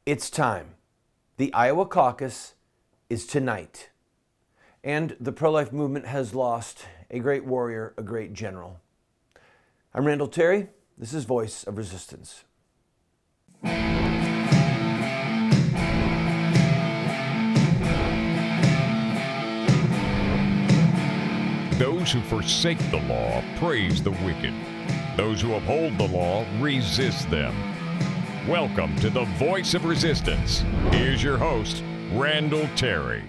It's time. The Iowa caucus is tonight. And the pro-life movement has lost a great warrior, a great general. I'm Randall Terry. This is Voice of Resistance. Those who forsake the law praise the wicked. Those who uphold the law resist them. Welcome to the Voice of Resistance. Here's your host, Randall Terry.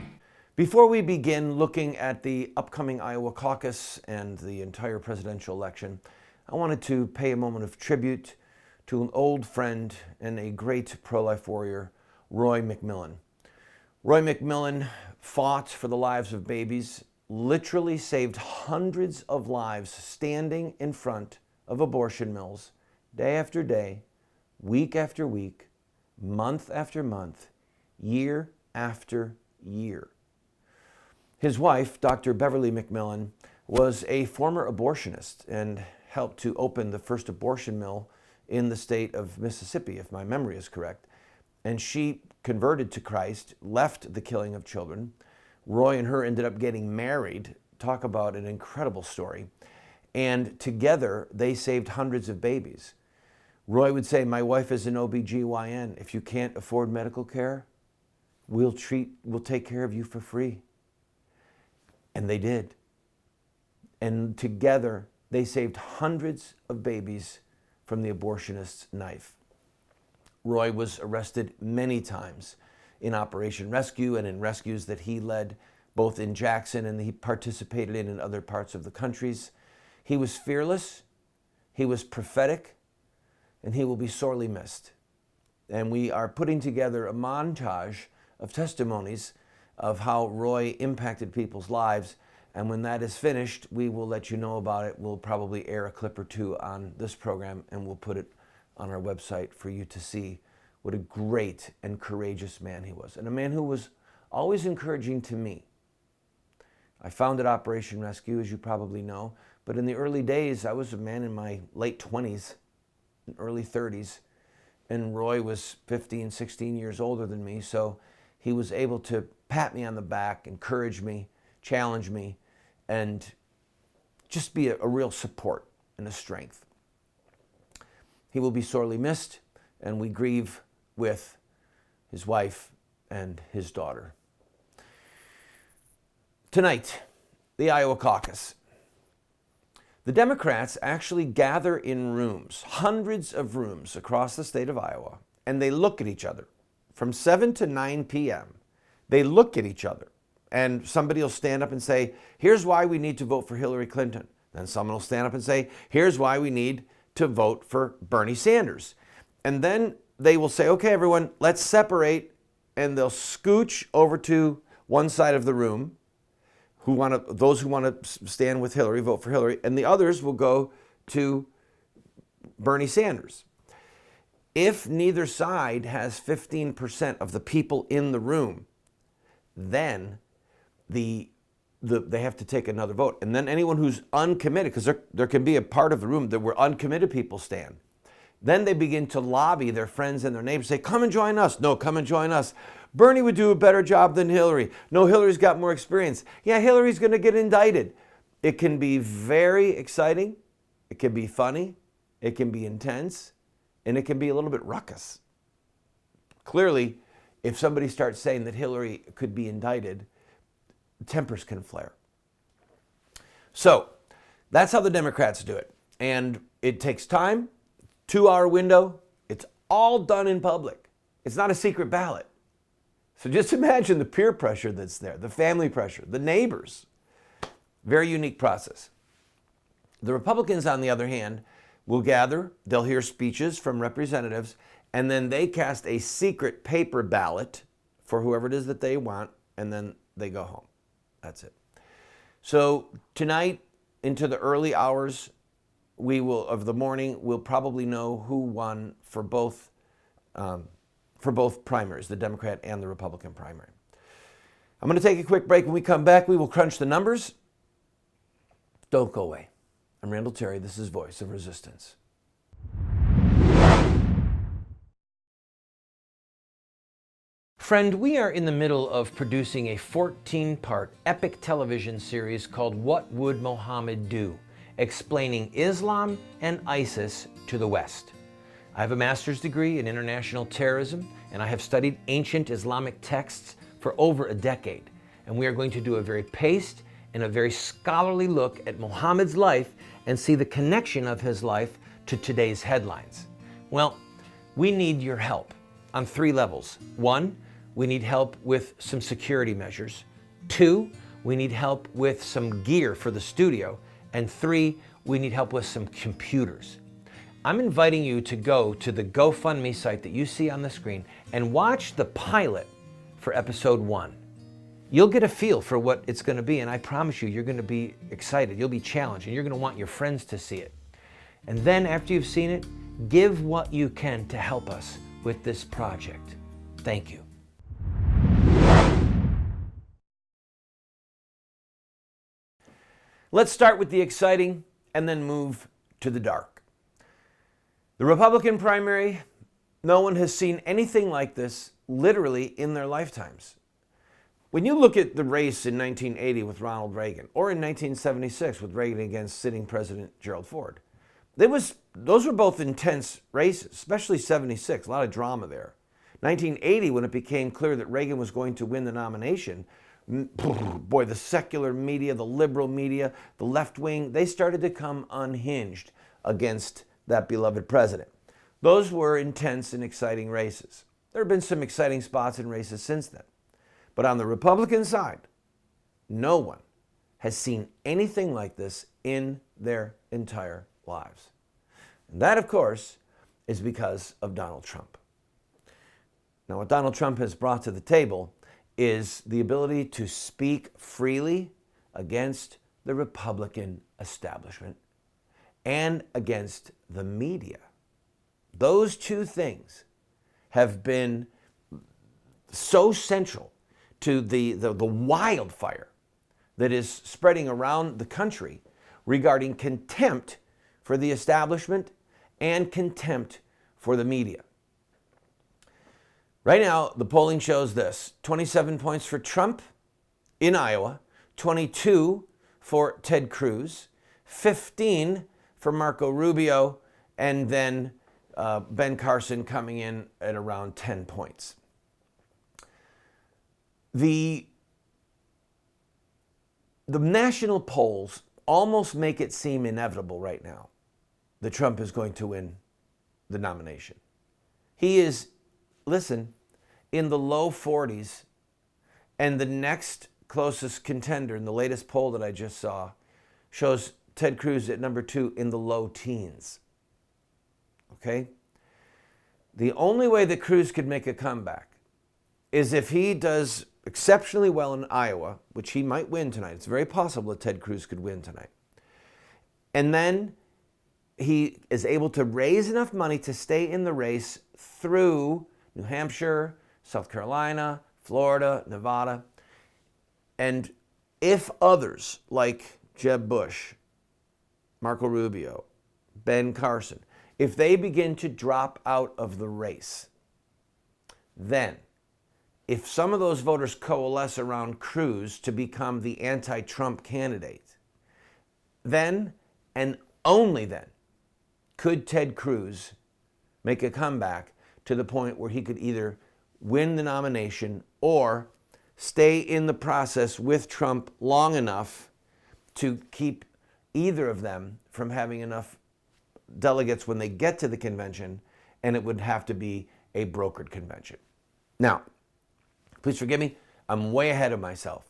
Before we begin looking at the upcoming Iowa caucus and the entire presidential election, I wanted to pay a moment of tribute to an old friend and a great pro-life warrior, Roy McMillan. Roy McMillan fought for the lives of babies, literally saved hundreds of lives standing in front of abortion mills day after day, week after week, month after month, year after year. His wife, Dr. Beverly McMillan, was a former abortionist and helped to open the first abortion mill in the state of Mississippi, if my memory is correct. And she converted to Christ, left the killing of children. Roy and her ended up getting married. Talk about an incredible story. And together, they saved hundreds of babies. Roy would say, my wife is an OBGYN. If you can't afford medical care, we'll take care of you for free. And they did. And together, they saved hundreds of babies from the abortionist's knife. Roy was arrested many times in Operation Rescue and in rescues that he led both in Jackson and he participated in other parts of the countries. He was fearless, he was prophetic, and he will be sorely missed. And we are putting together a montage of testimonies of how Roy impacted people's lives. And when that is finished, we will let you know about it. We'll probably air a clip or two on this program, and we'll put it on our website for you to see what a great and courageous man he was, and a man who was always encouraging to me. I founded Operation Rescue, as you probably know, but in the early days, I was a man in my late 20s, and early 30s, and Roy was 15, 16 years older than me, so he was able to pat me on the back, encourage me, challenge me, and just be a real support and a strength. He will be sorely missed, and we grieve with his wife and his daughter. Tonight, the Iowa caucus. The Democrats actually gather in rooms, hundreds of rooms across the state of Iowa, and they look at each other. From 7 to 9 p.m., they look at each other, and somebody will stand up and say, here's why we need to vote for Hillary Clinton. Then someone will stand up and say, here's why we need to vote for Bernie Sanders. And then they will say, okay, everyone, let's separate, and they'll scooch over to one side of the room, those who want to stand with Hillary, vote for Hillary, and the others will go to Bernie Sanders. If neither side has 15% of the people in the room, then they have to take another vote. And then anyone who's uncommitted, because there can be a part of the room that where uncommitted people stand, then they begin to lobby their friends and their neighbors, say, come and join us. No, come and join us. Bernie would do a better job than Hillary. No, Hillary's got more experience. Yeah, Hillary's going to get indicted. It can be very exciting. It can be funny. It can be intense. And it can be a little bit ruckus. Clearly, if somebody starts saying that Hillary could be indicted, tempers can flare. So that's how the Democrats do it. And it takes time, 2-hour window. It's all done in public. It's not a secret ballot. So just imagine the peer pressure that's there, the family pressure, the neighbors. Very unique process. The Republicans, on the other hand, will gather, they'll hear speeches from representatives, and then they cast a secret paper ballot for whoever it is that they want, and then they go home. That's it. So tonight, into the early hours of the morning, we'll probably know who won for both primaries, the Democrat and the Republican primary. I'm going to take a quick break. When we come back, we will crunch the numbers. Don't go away. I'm Randall Terry. This is Voice of Resistance. Friend, we are in the middle of producing a 14-part epic television series called What Would Mohammed Do?, explaining Islam and ISIS to the West. I have a master's degree in international terrorism, and I have studied ancient Islamic texts for over a decade. And we are going to do a very paced and a very scholarly look at Muhammad's life and see the connection of his life to today's headlines. Well, we need your help on 3 levels. 1, we need help with some security measures. 2, we need help with some gear for the studio. And 3, we need help with some computers. I'm inviting you to go to the GoFundMe site that you see on the screen and watch the pilot for episode 1. You'll get a feel for what it's going to be, and I promise you, you're going to be excited, you'll be challenged, and you're going to want your friends to see it. And then after you've seen it, give what you can to help us with this project. Thank you. Let's start with the exciting and then move to the dark. The Republican primary, no one has seen anything like this literally in their lifetimes. When you look at the race in 1980 with Ronald Reagan, or in 1976 with Reagan against sitting President Gerald Ford, those were both intense races, especially 76, a lot of drama there. 1980, when it became clear that Reagan was going to win the nomination, boy, the secular media, the liberal media, the left wing, they started to come unhinged against that beloved president. Those were intense and exciting races. There have been some exciting spots in races since then. But on the Republican side, no one has seen anything like this in their entire lives. And that, of course, is because of Donald Trump. Now, what Donald Trump has brought to the table is the ability to speak freely against the Republican establishment and against the media. Those 2 things have been so central to the wildfire that is spreading around the country regarding contempt for the establishment and contempt for the media. Right now, the polling shows this: 27 points for Trump in Iowa, 22 for Ted Cruz, 15 for Marco Rubio, and then Ben Carson coming in at around 10 points. The national polls almost make it seem inevitable right now that Trump is going to win the nomination. He is, listen, in the low 40s, and the next closest contender in the latest poll that I just saw shows Ted Cruz at number 2 in the low teens. Okay? The only way that Cruz could make a comeback is if he does exceptionally well in Iowa, which he might win tonight. It's very possible that Ted Cruz could win tonight. And then he is able to raise enough money to stay in the race through New Hampshire, South Carolina, Florida, Nevada. And if others like Jeb Bush, Marco Rubio, Ben Carson, if they begin to drop out of the race, then if some of those voters coalesce around Cruz to become the anti-Trump candidate, then and only then could Ted Cruz make a comeback to the point where he could either win the nomination or stay in the process with Trump long enough to keep either of them from having enough delegates when they get to the convention, and it would have to be a brokered convention. Now, please forgive me, I'm way ahead of myself.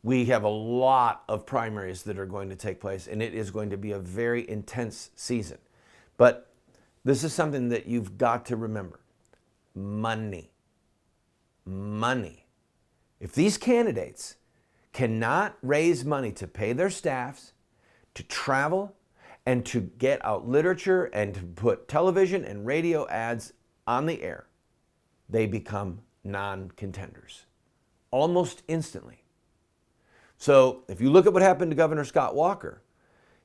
We have a lot of primaries that are going to take place, and it is going to be a very intense season. But this is something that you've got to remember. Money. Money. If these candidates cannot raise money to pay their staffs, to travel, and to get out literature and to put television and radio ads on the air, they become non-contenders almost instantly. So if you look at what happened to Governor Scott Walker,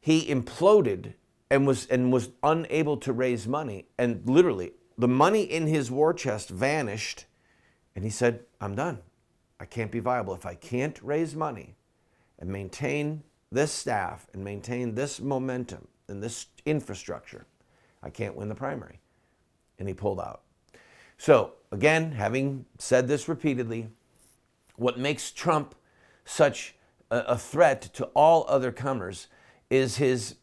he imploded and was unable to raise money, and literally the money in his war chest vanished, And he said, I'm done. I can't be viable. If I can't raise money and maintain this staff and maintain this momentum and this infrastructure, I can't win the primary. And he pulled out. So again, having said this repeatedly, what makes Trump such a threat to all other comers is his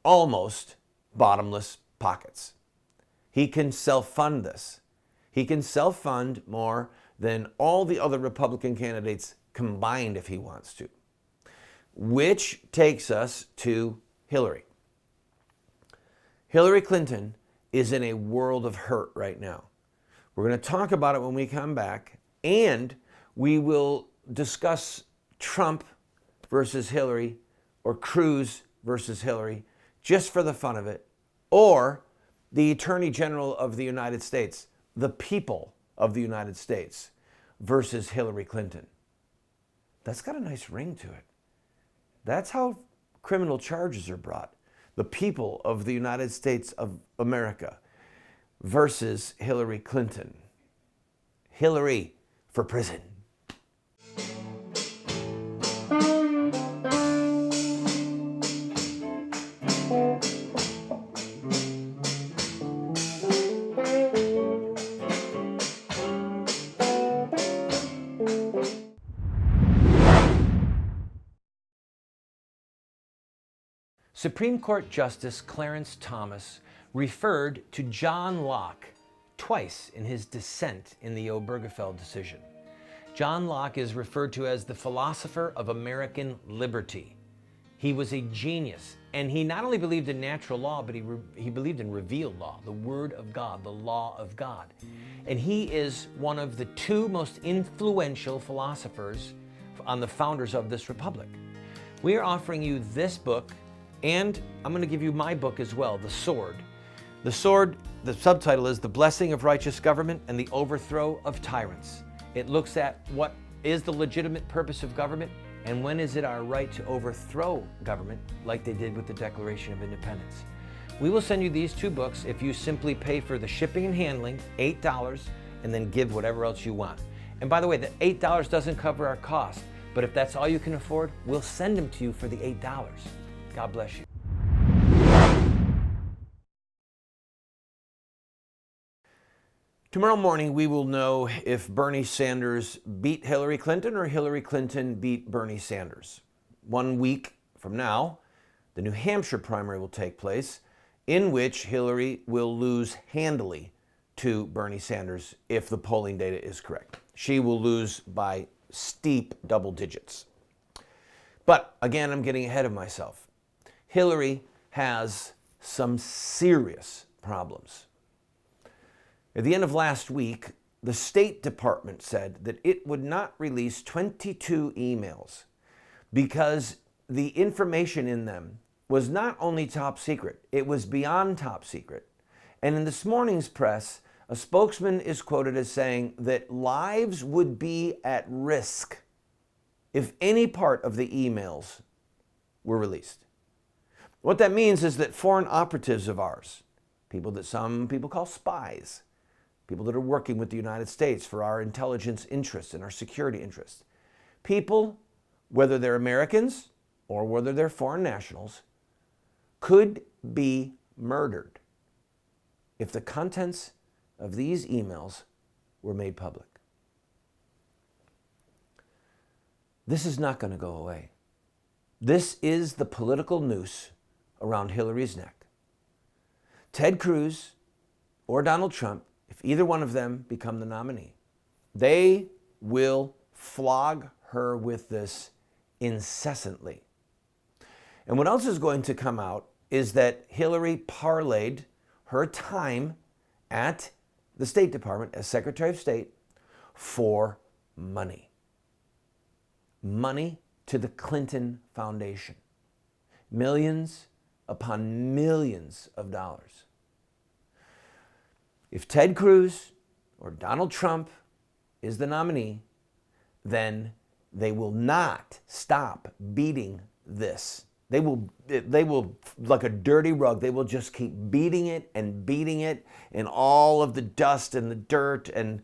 almost bottomless pockets. He can self-fund this. He can self-fund more than all the other Republican candidates combined if he wants to. Which takes us to Hillary. Hillary Clinton is in a world of hurt right now. We're going to talk about it when we come back, and we will discuss Trump versus Hillary or Cruz versus Hillary just for the fun of it, or the Attorney General of the United States, the people of the United States versus Hillary Clinton. That's got a nice ring to it. That's how criminal charges are brought. The people of the United States of America versus Hillary Clinton. Hillary for prison. Supreme Court Justice Clarence Thomas referred to John Locke twice in his dissent in the Obergefell decision. John Locke is referred to as the philosopher of American liberty. He was a genius, and he not only believed in natural law, but he believed in revealed law, the Word of God, the law of God. And he is one of the two most influential philosophers on the founders of this republic. We are offering you this book, and I'm going to give you my book as well, The Sword. The Sword, the subtitle is The Blessing of Righteous Government and the Overthrow of Tyrants. It looks at what is the legitimate purpose of government and when is it our right to overthrow government like they did with the Declaration of Independence. We will send you these two books if you simply pay for the shipping and handling, $8, and then give whatever else you want. And by the way, the $8 doesn't cover our cost, but if that's all you can afford, we'll send them to you for the $8. God bless you. Tomorrow morning, we will know if Bernie Sanders beat Hillary Clinton or Hillary Clinton beat Bernie Sanders. 1 week from now, the New Hampshire primary will take place, in which Hillary will lose handily to Bernie Sanders if the polling data is correct. She will lose by steep double digits. But again, I'm getting ahead of myself. Hillary has some serious problems. At the end of last week, the State Department said that it would not release 22 emails because the information in them was not only top secret, it was beyond top secret. And in this morning's press, a spokesman is quoted as saying that lives would be at risk if any part of the emails were released. What that means is that foreign operatives of ours, people that some people call spies, people that are working with the United States for our intelligence interests and our security interests, people, whether they're Americans or whether they're foreign nationals, could be murdered if the contents of these emails were made public. This is not going to go away. This is the political noose around Hillary's neck. Ted Cruz or Donald Trump, if either one of them become the nominee, they will flog her with this incessantly. And what else is going to come out is that Hillary parlayed her time at the State Department as Secretary of State for money. Money to the Clinton Foundation. Millions upon millions of dollars. If Ted Cruz or Donald Trump is the nominee, then they will not stop beating this. They will, like a dirty rug, they will just keep beating it, and all of the dust and the dirt and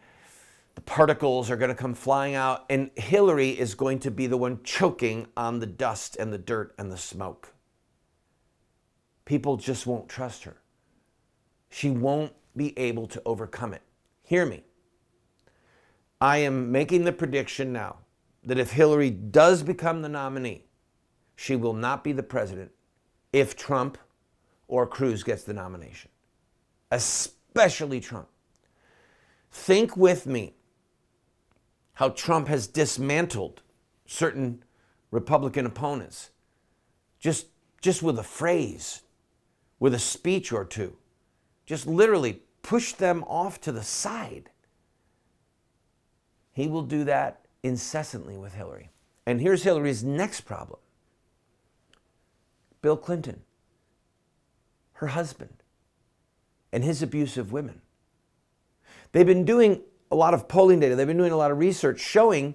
the particles are going to come flying out, and Hillary is going to be the one choking on the dust and the dirt and the smoke. People just won't trust her. She won't be able to overcome it. Hear me. I am making the prediction now that if Hillary does become the nominee, she will not be the president if Trump or Cruz gets the nomination, especially Trump. Think with me how Trump has dismantled certain Republican opponents just with a phrase, with a speech or two, just literally push them off to the side. He will do that incessantly with Hillary. And here's Hillary's next problem. Bill Clinton, her husband, and his abuse of women. They've been doing a lot of polling data. They've been doing a lot of research showing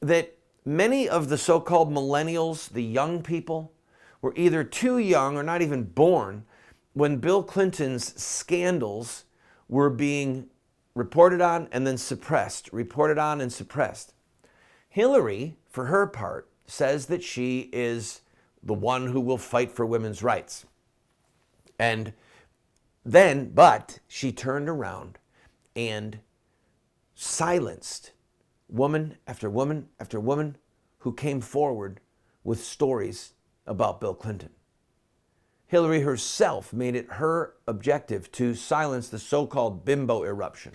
that many of the so-called millennials, the young people, were either too young or not even born when Bill Clinton's scandals were being reported on and then suppressed, reported on and suppressed. Hillary, for her part, says that she is the one who will fight for women's rights. And then, but she turned around and silenced woman after woman after woman who came forward with stories about Bill Clinton. Hillary herself made it her objective to silence the so-called bimbo eruption,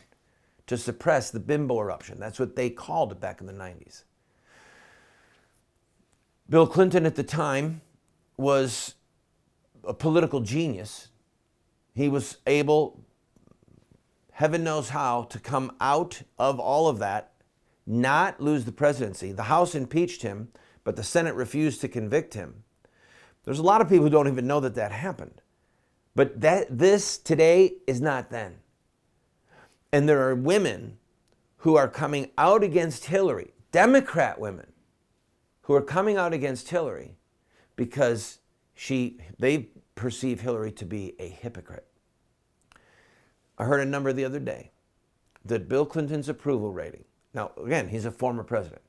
to suppress the bimbo eruption. That's what they called it back in the 90s. Bill Clinton at the time was a political genius. He was able, heaven knows how, to come out of all of that, not lose the presidency. The House impeached him, but the Senate refused to convict him. There's a lot of people who don't even know that that happened. But this today is not then. And there are women who are coming out against Hillary, Democrat women, who are coming out against Hillary because they perceive Hillary to be a hypocrite. I heard a number the other day that Bill Clinton's approval rating, now again, he's a former president,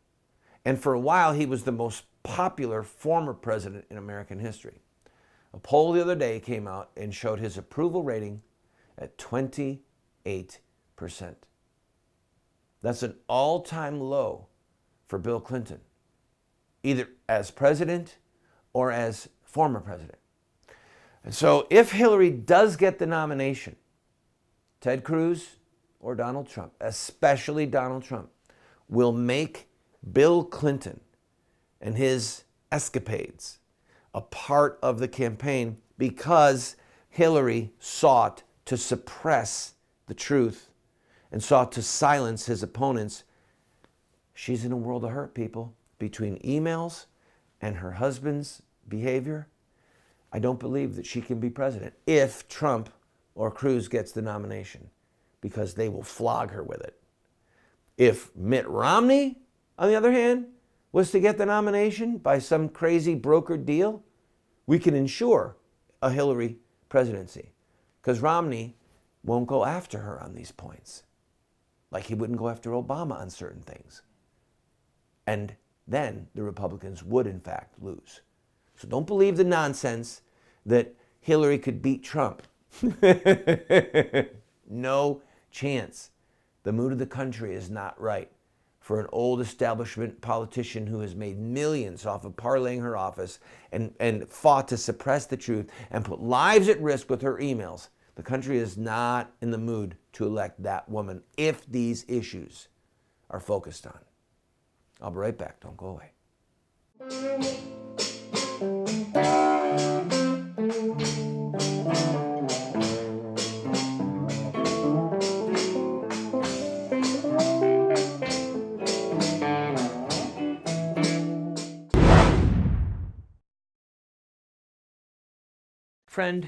and for a while he was the most popular former president in American history. A poll the other day came out and showed his approval rating at 28%. That's an all-time low for Bill Clinton, either as president or as former president. And so if Hillary does get the nomination, Ted Cruz or Donald Trump, especially Donald Trump, will make Bill Clinton and his escapades a part of the campaign because Hillary sought to suppress the truth and sought to silence his opponents. She's in a world of hurt, people. Between emails and her husband's behavior, I don't believe that she can be president if Trump or Cruz gets the nomination, because they will flog her with it. If Mitt Romney, on the other hand, was to get the nomination by some crazy brokered deal, we can ensure a Hillary presidency, because Romney won't go after her on these points, like he wouldn't go after Obama on certain things. And then the Republicans would, in fact, lose. So don't believe the nonsense that Hillary could beat Trump. No chance. The mood of the country is not right for an old establishment politician who has made millions off of parlaying her office and fought to suppress the truth and put lives at risk with her emails. The country is not in the mood to elect that woman if these issues are focused on. I'll be right back. Don't go away. Friend,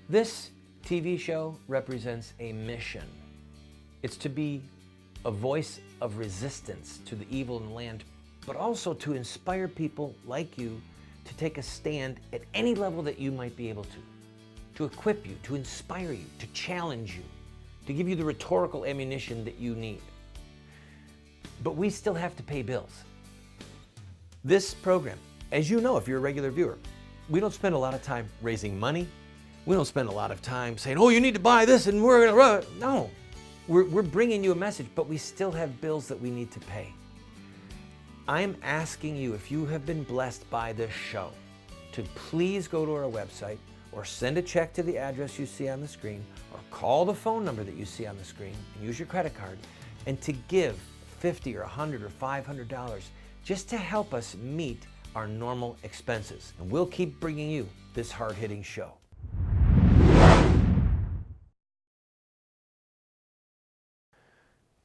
this TV show represents a mission. It's to be a voice of resistance to the evil in the land, but also to inspire people like you to take a stand at any level that you might be able to equip you, to inspire you, to challenge you, to give you the rhetorical ammunition that you need. but we still have to pay bills. This program, as you know if you're a regular viewer, we don't spend a lot of time raising money. We don't spend a lot of time saying, oh, you need to buy this and we're going to run. No, we're bringing you a message, but we still have bills that we need to pay. I'm asking you, if you have been blessed by this show, to please go to our website or send a check to the address you see on the screen or call the phone number that you see on the screen and use your credit card and to give $50 or $100 or $500 just to help us meet our normal expenses. And we'll keep bringing you this hard-hitting show.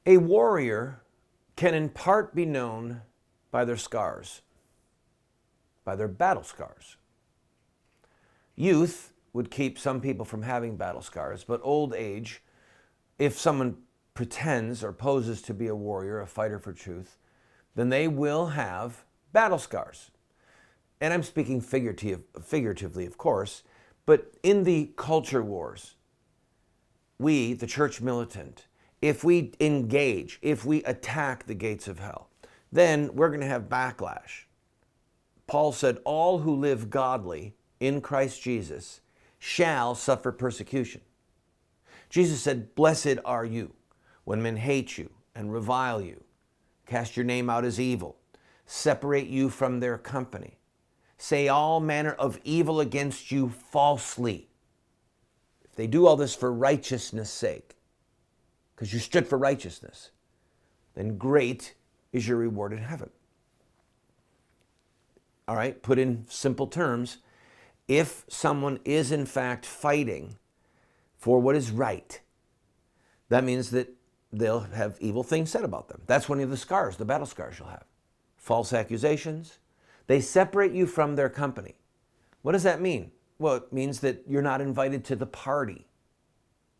A warrior can in part be known by their scars, by their battle scars. Youth would keep some people from having battle scars, but old age, if someone pretends or poses to be a warrior, a fighter for truth, then they will have battle scars. And I'm speaking figuratively, of course, but in the culture wars, we, the church militant, if we engage, if we attack the gates of hell, then we're going to have backlash. Paul said, all who live godly in Christ Jesus shall suffer persecution. Jesus said, blessed are you when men hate you and revile you, cast your name out as evil, separate you from their company, say all manner of evil against you falsely. If they do all this for righteousness' sake, because you stood for righteousness, then great is your reward in heaven. All right, put in simple terms, if someone is in fact fighting for what is right, that means that they'll have evil things said about them. That's one of the scars, the battle scars you'll have. False accusations. They separate you from their company. What does that mean? Well, it means that you're not invited to the party.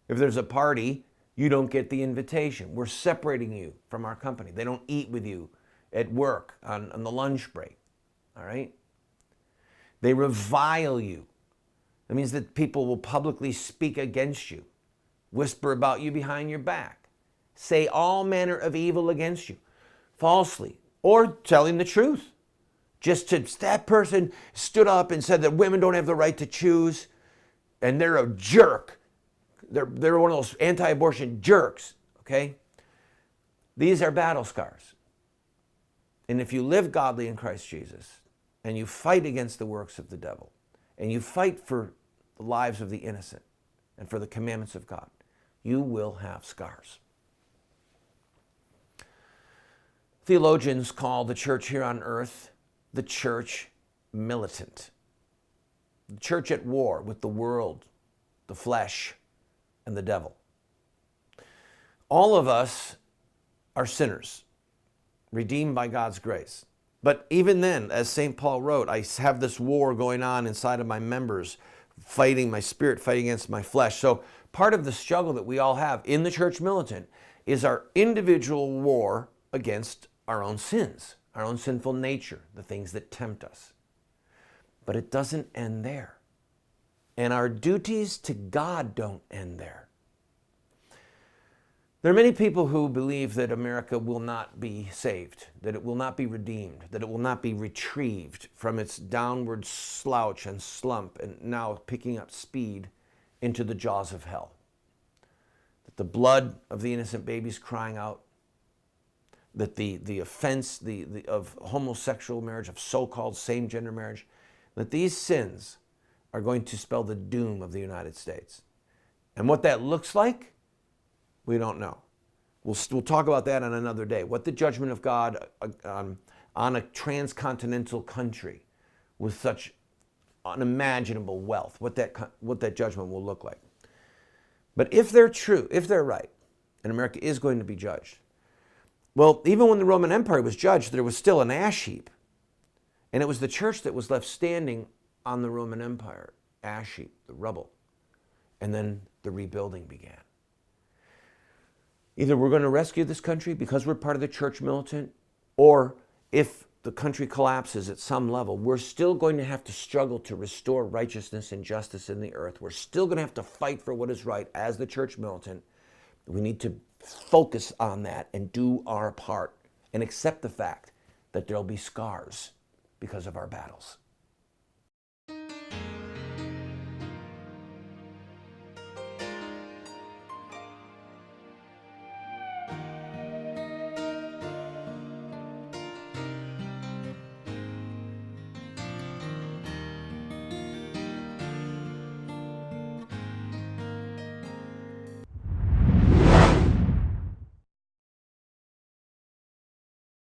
If there's a party, you don't get the invitation. We're separating you from our company. They don't eat with you at work on the lunch break. All right? They revile you. That means that people will publicly speak against you, whisper about you behind your back, say all manner of evil against you, falsely, or telling the truth. That person stood up and said that women don't have the right to choose, and they're a jerk. They're one of those anti-abortion jerks, okay? These are battle scars. And if you live godly in Christ Jesus, and you fight against the works of the devil, and you fight for the lives of the innocent, and for the commandments of God, you will have scars. Theologians call the church here on earth the church militant. The church at war with the world, the flesh, and the devil. All of us are sinners, redeemed by God's grace. But even then, as St. Paul wrote, I have this war going on inside of my members, my spirit fighting against my flesh. So part of the struggle that we all have in the church militant is our individual war against our own sins, our own sinful nature, the things that tempt us. But it doesn't end there. And our duties to God don't end there. There are many people who believe that America will not be saved, that it will not be redeemed, that it will not be retrieved from its downward slouch and slump and now picking up speed into the jaws of hell. That the blood of the innocent babies crying out, that the offense of homosexual marriage, of so-called same-gender marriage, that these sins are going to spell the doom of the United States. And what that looks like, we don't know. We'll talk about that on another day. What the judgment of God on a transcontinental country with such unimaginable wealth, what that judgment will look like. But if they're true, if they're right, and America is going to be judged, well, even when the Roman Empire was judged, there was still an ash heap. And it was the church that was left standing on the Roman Empire, ash heap, the rubble. And then the rebuilding began. Either we're going to rescue this country because we're part of the church militant, or if the country collapses at some level, we're still going to have to struggle to restore righteousness and justice in the earth. We're still going to have to fight for what is right as the church militant. We need to focus on that and do our part and accept the fact that there'll be scars because of our battles.